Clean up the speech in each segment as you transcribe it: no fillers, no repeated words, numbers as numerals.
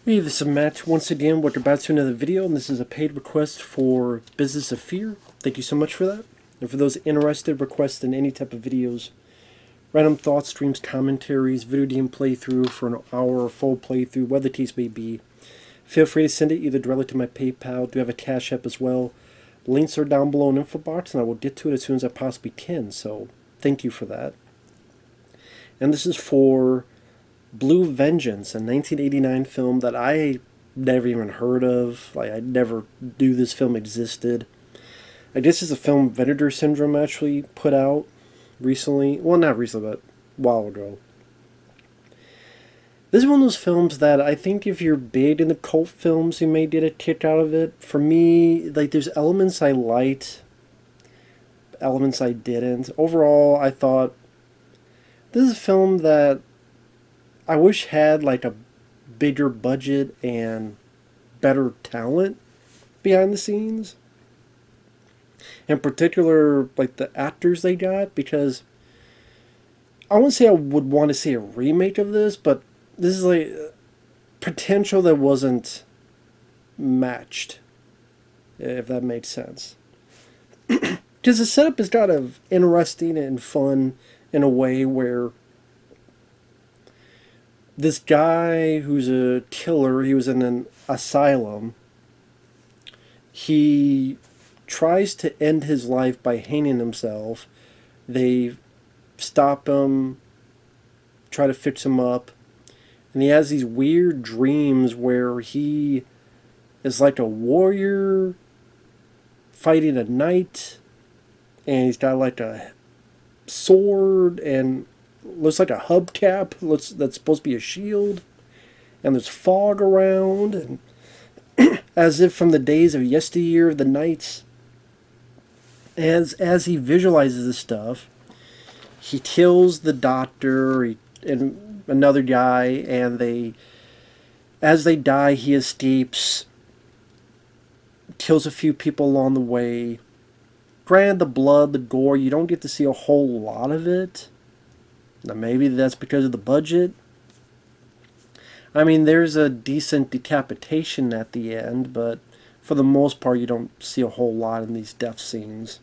Hey, this is Matt. Once again, we're about to another video, and this is a paid request for Business of Fear. Thank you so much for that. And for those interested, requesting any type of videos, random thoughts, streams, commentaries, video game playthrough for an hour or full playthrough, whatever the case may be, feel free to send it either directly to my PayPal. Do have a CashApp as well. Links are down below in the info box, and I will get to it as soon as I possibly can. So thank you for that. And this is for Blue Vengeance, a 1989 film that I never even heard of. I never knew this film existed. I guess it's a film Vinegar Syndrome actually put out recently. Well, not recently, but a while ago. This is one of those films that I think if you're big into cult films, you may get a kick out of it. For me, there's elements I liked, elements I didn't. Overall, I thought this is a film that I wish had a bigger budget and better talent behind the scenes. In particular, the actors they got, because I wouldn't say I would want to see a remake of this, but this is potential that wasn't matched, if that makes sense. Because the setup is kind of interesting and fun in a way where this guy who's a killer, he was in an asylum. He tries to end his life by hanging himself. They stop him, try to fix him up, and he has these weird dreams where he is like a warrior fighting a knight, and he's got a sword and looks like a hubcap that's supposed to be a shield, and there's fog around, and as if from the days of yesteryear, the knights. As he visualizes this stuff, he kills the doctor and another guy, and as they die, he escapes, kills a few people along the way. Granted, the blood, the gore, you don't get to see a whole lot of it. Now, maybe that's because of the budget. I mean, there's a decent decapitation at the end, but for the most part, you don't see a whole lot in these death scenes.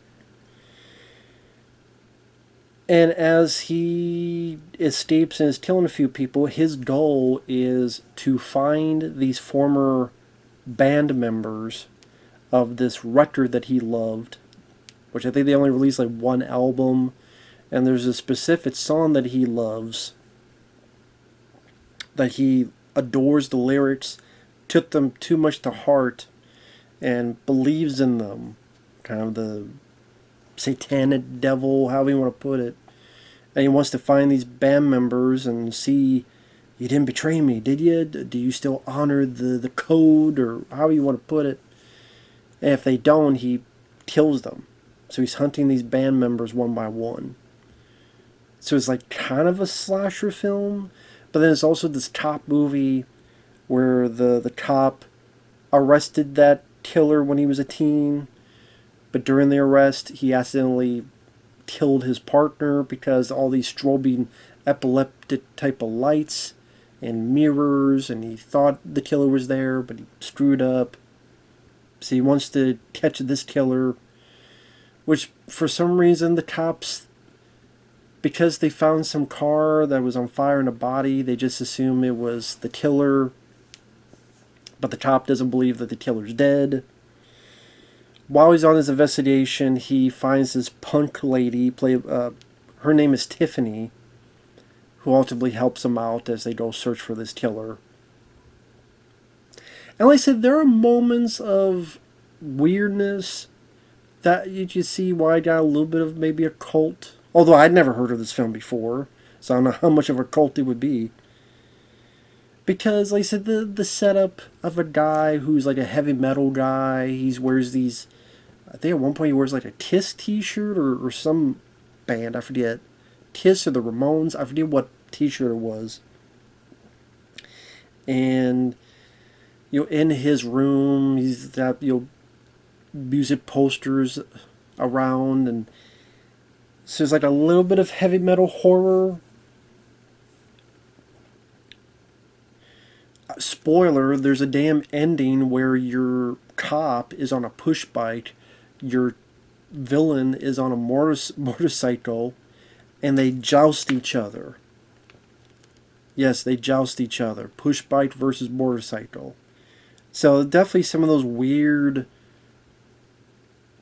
And as he escapes and is killing a few people, his goal is to find these former band members of this record that he loved, which I think they only released one album. And there's a specific song that he loves, that he adores the lyrics, took them too much to heart, and believes in them. Kind of the satanic devil, however you want to put it. And he wants to find these band members and see, you didn't betray me, did you? Do you still honor the code, or however you want to put it? And if they don't, he kills them. So he's hunting these band members one by one. So it's kind of a slasher film, but then it's also this cop movie where the cop arrested that killer when he was a teen, but during the arrest he accidentally killed his partner because all these strobing epileptic type of lights and mirrors, and he thought the killer was there, but he screwed up. So he wants to catch this killer, which for some reason the cops, because they found some car that was on fire in a body, they just assume it was the killer. But the cop doesn't believe that the killer's dead. While he's on his investigation, he finds this punk lady, her name is Tiffany, who ultimately helps him out as they go search for this killer. And like I said, there are moments of weirdness that you can see why I got a little bit of maybe a cult. Although I'd never heard of this film before, so I don't know how much of a cult it would be. Because, like I said, the setup of a guy who's a heavy metal guy, he wears these, I think at one point he wears a Kiss t-shirt or some band, I forget. Kiss or the Ramones, I forget what t-shirt it was. And, in his room, he's got, music posters around, and so there's a little bit of heavy metal horror. Spoiler, there's a damn ending where your cop is on a push bike, your villain is on a motorcycle, and they joust each other. Yes, they joust each other. Push bike versus motorcycle. So definitely some of those weird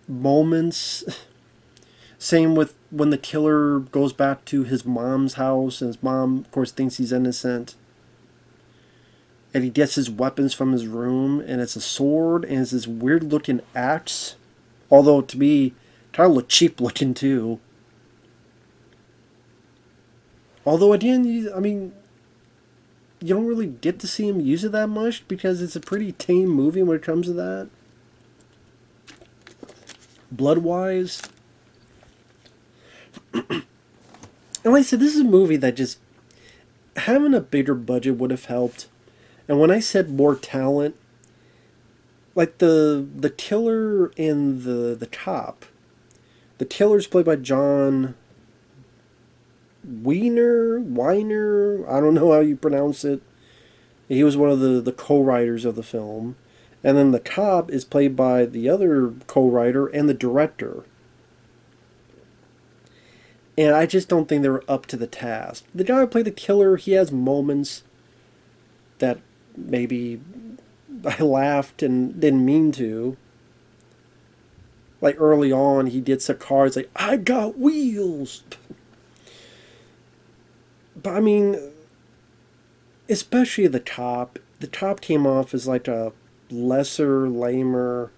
moments. Same with when the killer goes back to his mom's house, and his mom, of course, thinks he's innocent. And he gets his weapons from his room, and it's a sword, and it's this weird looking axe. Although, to me, kind of look cheap looking too. Although, at the end, I mean, you don't really get to see him use it that much because it's a pretty tame movie when it comes to that. Blood-wise. And like I said, this is a movie that just having a bigger budget would have helped. And when I said more talent, like the killer and the cop, the killer's played by John Weiner, I don't know how you pronounce it. He was one of the co-writers of the film. And then the cop is played by the other co-writer and the director. And I just don't think they were up to the task. The guy who played the killer, he has moments that maybe I laughed and didn't mean to. Like early on, he gets a car, it's like, I got wheels! But I mean, especially the cop. The cop came off as like a lesser, lamer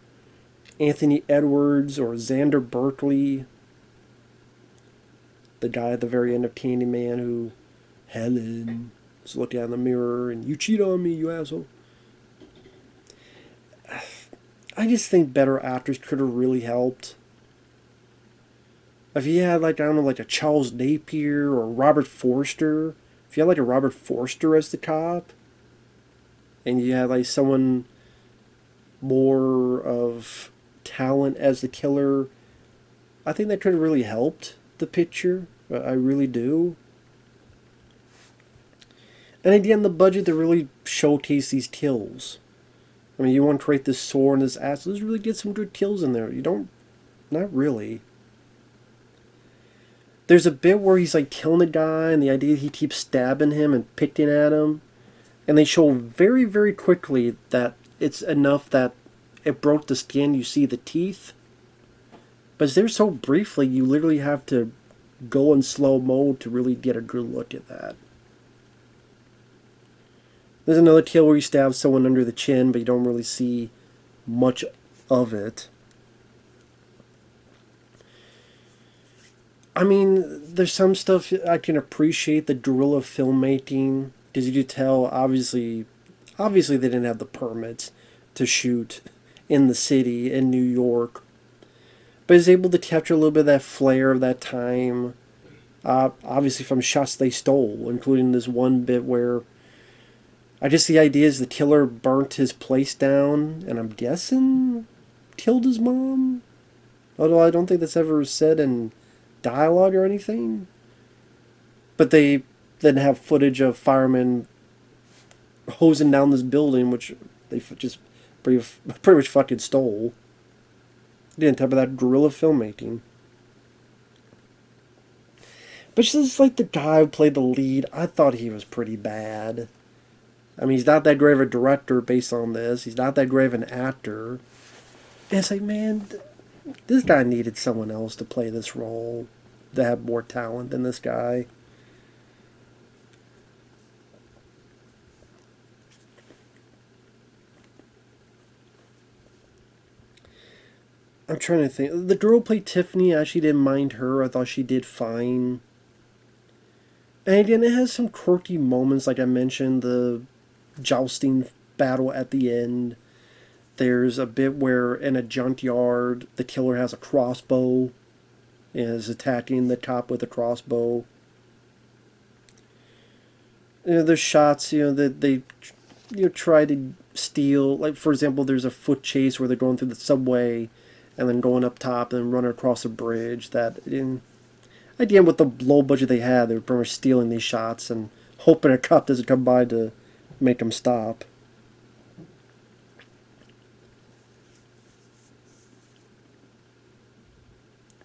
Anthony Edwards or Xander Berkeley. The guy at the very end of Candyman who, Helen, is looking in the mirror and, you cheat on me, you asshole. I just think better actors could have really helped. If you had, like, I don't know, like a Charles Napier or Robert Forster, if you had, like, a Robert Forster as the cop, and you had, like, someone more of talent as the killer, I think that could have really helped the picture. I really do. And again, the budget to really showcase these kills. I mean, you want to create this sword and this axe. Let's really get some good kills in there. You don't... Not really. There's a bit where he's like killing a guy, and the idea he keeps stabbing him and picking at him. And they show very, very quickly that it's enough that it broke the skin. You see the teeth. But it's there so briefly, you literally have to go in slow mode to really get a good look at that. There's another kill where he stabs someone under the chin, but you don't really see much of it. I mean, there's some stuff I can appreciate, the guerrilla filmmaking, because you could tell, obviously they didn't have the permits to shoot in the city, in New York. But is able to capture a little bit of that flair of that time. Obviously from shots they stole, including this one bit where I guess the idea is the killer burnt his place down, and I'm guessing killed his mom? Although I don't think that's ever said in dialogue or anything. But they then have footage of firemen hosing down this building, which they just pretty much fucking stole. Didn't talk about that guerrilla filmmaking. But just like the guy who played the lead, I thought he was pretty bad. I mean, he's not that great of a director based on this. He's not that great of an actor. And it's like, man, this guy needed someone else to play this role, to have more talent than this guy. I'm trying to think. The girl who played Tiffany, I actually didn't mind her. I thought she did fine. And again, it has some quirky moments, like I mentioned, the jousting battle at the end. There's a bit where in a junkyard, the killer has a crossbow and is attacking the cop with a crossbow. You know, there's shots, that they try to steal. Like, for example, there's a foot chase where they're going through the subway and then going up top and then running across a bridge. That, again, with the low budget they had, they were pretty much stealing these shots and hoping a cop doesn't come by to make him stop.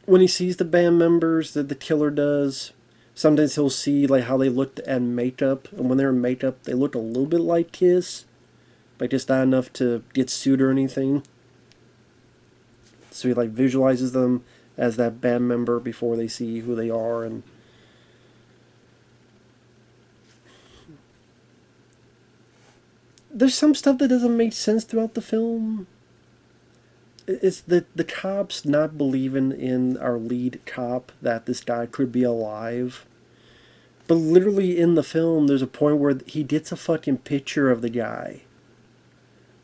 When he sees the band members that the killer does, sometimes he'll see like how they looked at makeup, and when they're in makeup, they look a little bit like Kiss, but just not enough to get sued or anything. So he like visualizes them as that band member before they see who they are, and there's some stuff that doesn't make sense throughout the film. It's the cops not believing in our lead cop that this guy could be alive. But literally in the film, there's a point where he gets a fucking picture of the guy.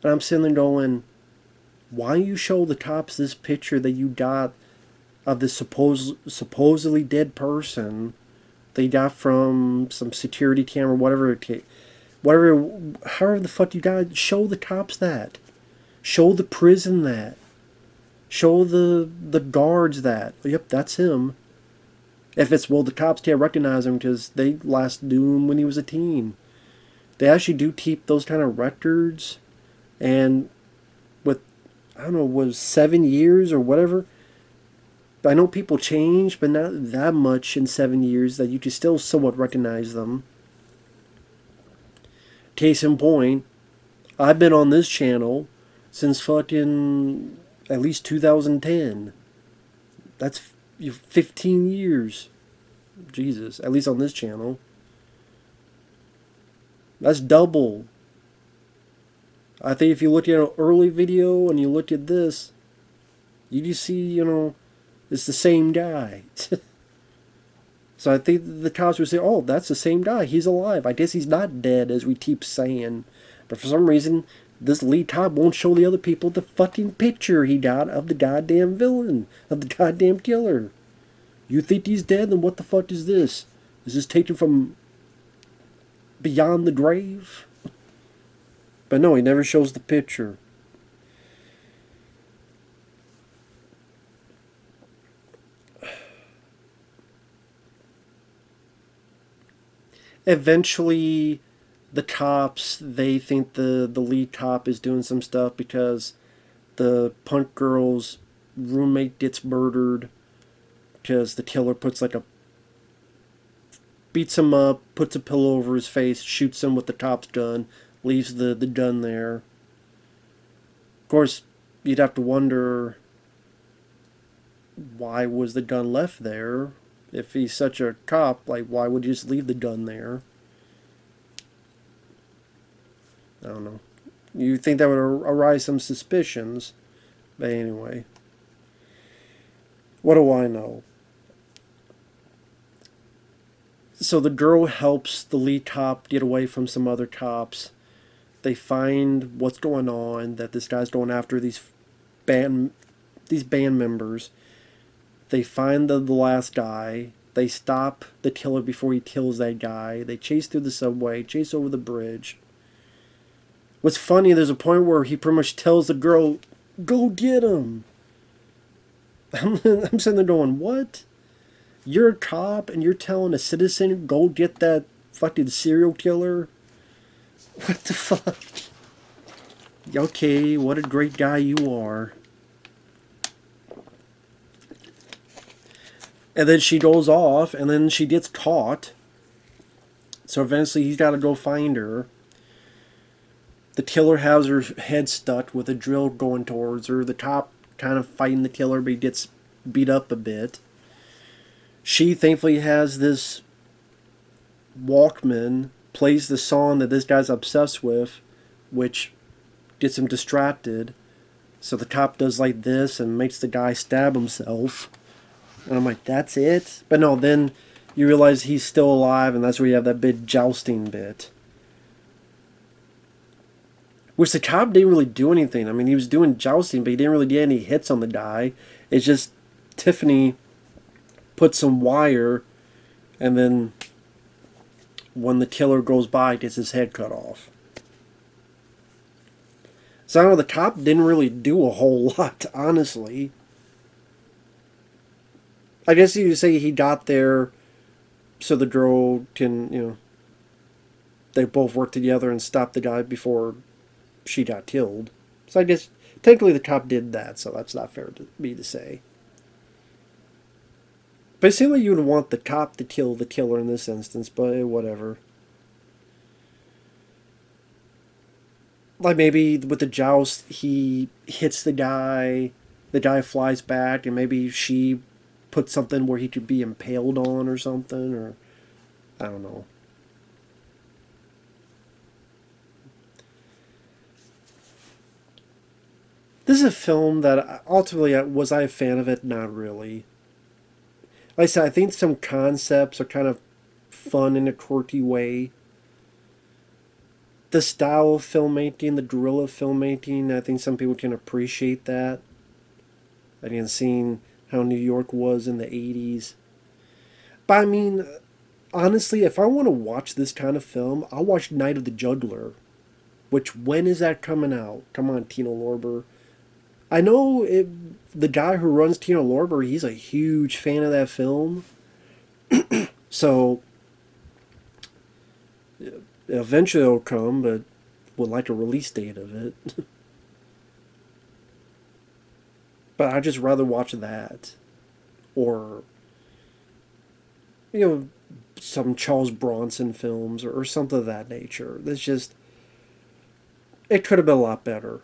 And I'm sitting there going, why you show the cops this picture that you got of this supposedly dead person that you got from some security camera, however the fuck you got, show the cops that. Show the prison that. Show the guards that. Yep, that's him. If it's, well, the cops can't recognize him because they last knew him when he was a teen. They actually do keep those kind of records. And with, I don't know, was 7 years or whatever. I know people change, but not that much in 7 years that you can still somewhat recognize them. Case in point, I've been on this channel since fucking at least 2010. That's 15 years. Jesus, at least on this channel. That's double. I think if you look at an early video and you look at this, you just see, it's the same guy. So I think the cops would say, oh, that's the same guy. He's alive. I guess he's not dead, as we keep saying. But for some reason, this lead cop won't show the other people the fucking picture he got of the goddamn villain, of the goddamn killer. You think he's dead? Then what the fuck is this? Is this taken from beyond the grave? But no, he never shows the picture. Eventually, the cops, they think the lead cop is doing some stuff because the punk girl's roommate gets murdered because the killer beats him up, puts a pillow over his face, shoots him with the cop's gun, leaves the gun there. Of course, you'd have to wonder, why was the gun left there? If he's such a cop, like, why would you just leave the gun there? I don't know. You think that would arise some suspicions. But anyway. What do I know? So the girl helps the lead cop get away from some other cops. They find what's going on, that this guy's going after these band members. They find the last guy. They stop the killer before he kills that guy. They chase through the subway, chase over the bridge. What's funny, there's a point where he pretty much tells the girl, go get him. I'm sitting there going, what? You're a cop and you're telling a citizen, go get that fucking serial killer? What the fuck? Okay, what a great guy you are. And then she goes off, and then she gets caught. So eventually he's got to go find her. The killer has her head stuck with a drill going towards her. The cop kind of fighting the killer, but he gets beat up a bit. She thankfully has this Walkman, plays the song that this guy's obsessed with, which gets him distracted. So the cop does like this and makes the guy stab himself. And I'm like, that's it? But no, then you realize he's still alive, and that's where you have that big jousting bit. Which the cop didn't really do anything. I mean, he was doing jousting, but he didn't really get any hits on the guy. It's just Tiffany put some wire, and then when the killer goes by, gets his head cut off. So I don't know, the cop didn't really do a whole lot, honestly. I guess you could say he got there so the girl can, they both worked together and stopped the guy before she got killed. So I guess technically the cop did that, so that's not fair to me to say. But it seemed like you would want the cop to kill the killer in this instance, but whatever. Like maybe with the joust, he hits the guy flies back, and maybe she put something where he could be impaled on or something, or I don't know. This is a film that ultimately, was I a fan of it? Not really. Like I said, I think some concepts are kind of fun in a quirky way. The style of filmmaking, the guerrilla filmmaking, I think some people can appreciate that. Again, seeing how New York was in the 80s. But I mean, honestly, if I want to watch this kind of film, I'll watch Night of the Juggler. Which, when is that coming out? Come on, Tino Lorber. I know the guy who runs Tino Lorber, he's a huge fan of that film. So, eventually it'll come, but would like a release date of it. But I'd just rather watch that. Or, you know, some Charles Bronson films or something of that nature. It's just, it could have been a lot better.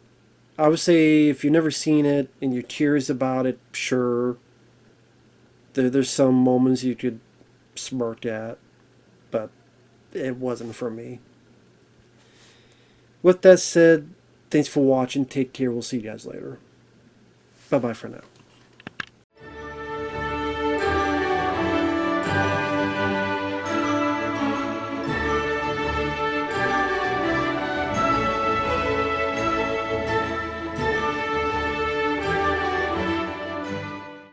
I would say if you've never seen it and you're curious about it, sure, there's some moments you could smirk at, but it wasn't for me. With that said, thanks for watching. Take care. We'll see you guys later. Bye bye for now.